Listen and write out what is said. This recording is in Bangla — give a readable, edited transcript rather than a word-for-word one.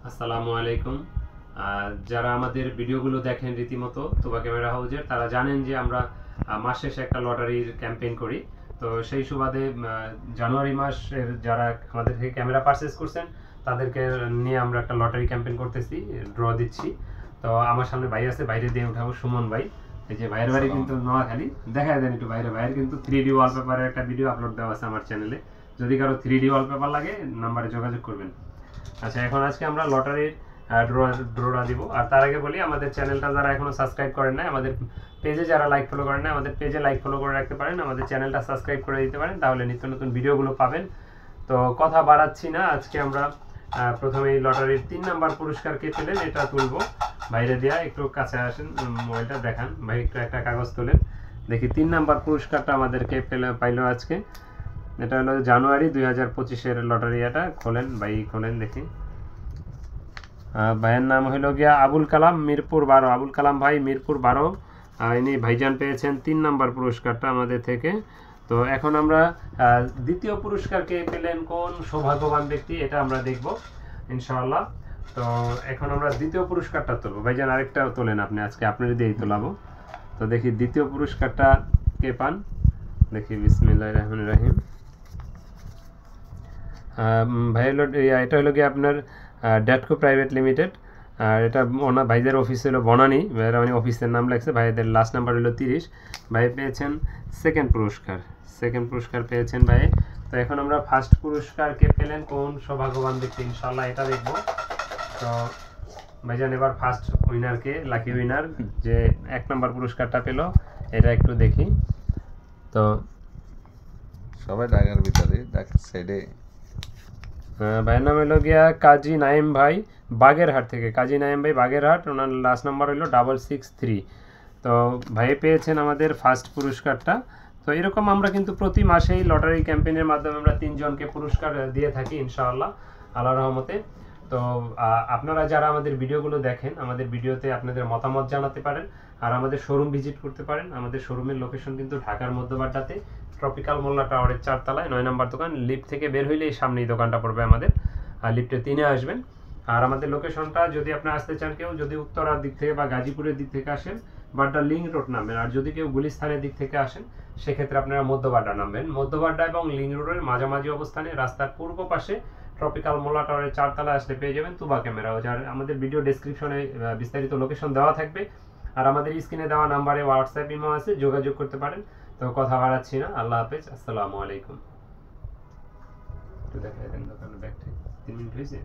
আসসালামু আলাইকুম। যারা আমাদের ভিডিওগুলো দেখেন রীতিমতো তুবা ক্যামেরা হাউজের, তারা জানেন যে আমরা মাস শেষে একটা লটারির ক্যাম্পেইন করি। তো সেই সুবাদে জানুয়ারি মাসের যারা আমাদের থেকে ক্যামেরা পারচেস করছেন তাদেরকে নিয়ে আমরা একটা লটারি ক্যাম্পেইন করতেছি, ড্র দিচ্ছি। তো আমার সামনে ভাই আছে, বাইরে দিয়ে উঠাবো সুমন ভাই। এই যে ভাইয়ের বাড়ি কিন্তু নোয়াখালী, দেখা দেন একটু বাইরে। ভাইয়ের কিন্তু 3D ওয়ালপেপারের একটা ভিডিও আপলোড দেওয়া আছে আমার চ্যানেলে, যদি কারো 3D ওয়ালপেপার লাগে নাম্বারে যোগাযোগ করবেন। আচ্ছা, এখন আজকে আমরা লটারির ড্রটা দিব। আর তার আগে বলি, আমাদের চ্যানেলটা যারা এখনো সাবস্ক্রাইব করেন না, আমাদের পেজে যারা লাইক ফলো করেন না, আমাদের পেজে লাইক ফলো করে রাখতে পারেন, আমাদের চ্যানেলটা সাবস্ক্রাইব করে দিতে পারেন, তাহলে নিত্য নতুন ভিডিওগুলো পাবেন। তো কথা বাড়াচ্ছি না, আজকে আমরা প্রথমে এই লটারির 3 নাম্বার পুরস্কার কে পেলেন এটা তুলবো। বাইরে দেওয়া একটু কাছে আসেন, মোবাইলটা দেখান ভাই, একটু একটা কাগজ তোলেন দেখি 3 নাম্বার পুরস্কারটা আমাদেরকে পাইলো আজকে। এটা হলো জানুয়ারি 2025-এর লটারি। এটা খোলেন ভাই, খোলেন দেখি। ভাইয়ের নাম হলো গিয়া আবুল কালাম, মিরপুর 12। আবুল কালাম ভাই, মিরপুর 12। ইনি ভাইজান পেয়েছেন 3 নাম্বার পুরস্কারটা আমাদের থেকে। তো এখন আমরা দ্বিতীয় পুরস্কারকে পেলেন কোন সৌভাগ্যবান ব্যক্তি, এটা আমরা দেখব ইনশাআল্লাহ। তো এখন আমরা দ্বিতীয় পুরস্কারটা তুলব। ভাইজান আরেকটা তোলেন আপনি, আজকে আপনার দিয়েই তোলাবো। তো দেখি দ্বিতীয় পুরস্কারটা কে পান, দেখি। বিসমিল্লাহির রহমানির রহিম। ভাই হলো, এটা হলো কি আপনার ড্যাটকো প্রাইভেট লিমিটেড। আর এটা ভাইদের অফিস হলো বনানী, অফিসের নাম লাগছে। ভাইদের লাস্ট নাম্বার হলো 30। ভাই পেয়েছেন সেকেন্ড পুরস্কার পেয়েছেন ভাই। তো এখন আমরা ফার্স্ট পুরস্কারকে পেলেন কোন সৌভাগ্যবান ব্যক্তি, ইনশাআল্লাহ এটা দেখব। তো ভাইজান এবার ফার্স্ট উইনারকে, লাকি উইনার যে 1 নাম্বার পুরস্কারটা পেল, এটা একটু দেখি। তো সবাই ঢাকার ভিতরে, ঢাকার সাইডে। ভাইয়ের নাম হলো গিয়া কাজী নাইম ভাই, বাগেরহাট থেকে। কাজী নাইম ভাই, বাগেরহাট। ওনার লাস্ট নাম্বার হলো 663। তো ভাই পেয়েছেন আমাদের ফার্স্ট পুরস্কারটা। তো এরকম আমরা কিন্তু প্রতি মাসেই লটারি ক্যাম্পেইনের মাধ্যমে আমরা 3 জনকে পুরস্কার দিয়ে থাকি ইনশাআল্লাহ, আল্লাহর রহমতে। তো আপনারা যারা আমাদের ভিডিওগুলো দেখেন, আমাদের ভিডিওতে আপনাদের মতামত জানাতে পারেন, আর আমাদের শোরুম ভিজিট করতে পারেন। আমাদের শোরুমের লোকেশন কিন্তু ঢাকার মধ্যবাড্ডাতে, ট্রপিক্যাল মোল্লা টাওয়ারের 4 তলায় 9 নাম্বার দোকান। লিফট থেকে বের হইলে এই সামনেই দোকানটা পড়বে আমাদের, আর লিফটে 3-এ আসবেন। আর আমাদের লোকেশনটা যদি আপনি আসতে চান, কেউ যদি উত্তরার দিক থেকে বা গাজীপুরের দিক থেকে আসেন, বাড্ডা লিঙ্ক রোড নামবেন। আর যদি কেউ গুলিস্তানের দিক থেকে আসেন, সেক্ষেত্রে আপনারা মধ্যবাড্ডা নামবেন। মধ্যবাড্ডা এবং লিঙ্ক রোডের মাঝামাঝি অবস্থানে রাস্তার পূর্ব পাশে ট্রপিক্যাল মোল্লা টাওয়ারের 4 তলায় আসলে পেয়ে যাবেন তুবা ক্যামেরা হাউজ। আর আমাদের ভিডিও ডেসক্রিপশনে বিস্তারিত লোকেশন দেওয়া থাকবে, আর আমাদের স্ক্রিনে দেওয়া নাম্বারে হোয়াটসঅ্যাপ ইমো আছে, যোগাযোগ করতে পারেন। তো কথা বাড়াচ্ছি না, আল্লাহ হাফেজ, আসসালামু আলাইকুম। একটু দেখাই দেন দোকানের ব্যাগটা, 3 মিনিট হয়েছে।